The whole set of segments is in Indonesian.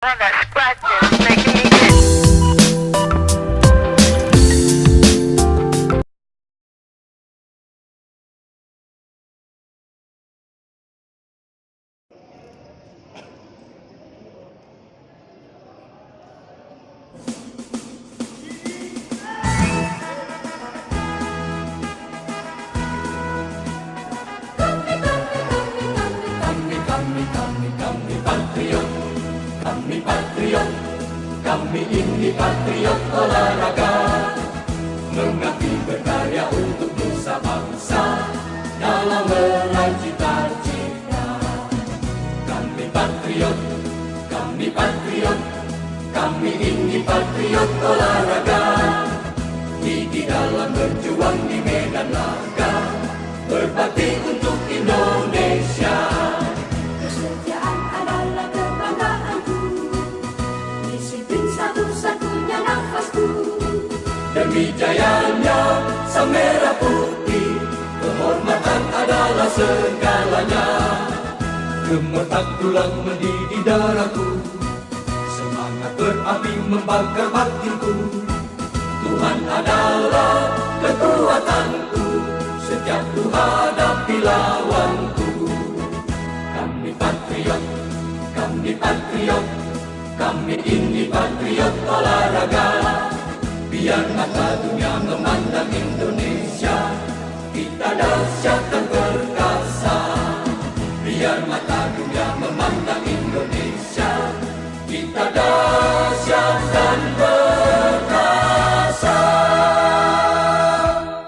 Well, that scratch is making me itch. Kami patriot, kami ini patriot olahraga, mengabdi berkarya untuk nusa bangsa dalam meraih cita-cita. Kami patriot, kami ini patriot olahraga, di dalam berjuang di medan laga, berbakti untuk Indonesia. Kesetiaan adalah kebanggaanku, disiplin satu-satunya nafasku. Demi jayanya sang merah putih, kehormatan adalah segalanya. Gemetar tulang mendidih darahku, semangat berapi membakar batinku. Tuhan adalah kekuatanku, setiap ku hadapi lawanku. Kami patriot, kami ini patriot olahraga. Biar mata dunia memandang Indonesia, kita dahsyat dan perkasa. Biar mata dunia memandang Indonesia, kita dahsyat dan perkasa.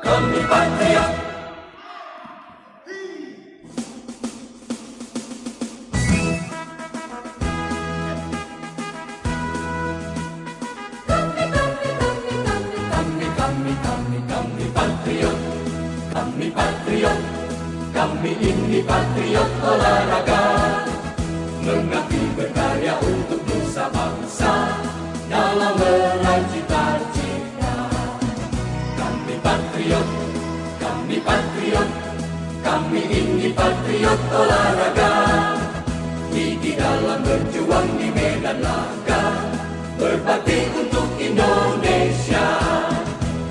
Kami patriot. Kami patriot, kami ini patriot olahraga, mengabdi berkarya untuk nusa bangsa dalam meraih cita-cita. Kami patriot, kami ini patriot olahraga, di dalam berjuang di medan laga, berbakti untuk Indonesia.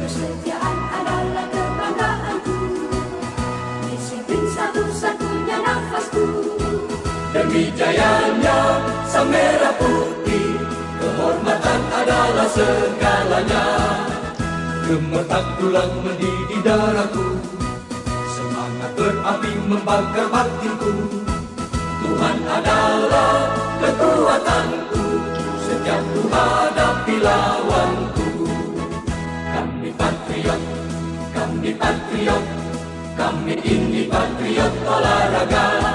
Kesetiaan adalah kebanggaanku, disiplin satu-satunya nafasku. Demi jayanya sang merah putih, kehormatan adalah segalanya. Gemetar tulang mendidih darahku, semangat berapi membakar batinku. Tuhan adalah kekuatanku, setiap ku hadapi lawanku. Kami patriot, kami ini patriot olahraga,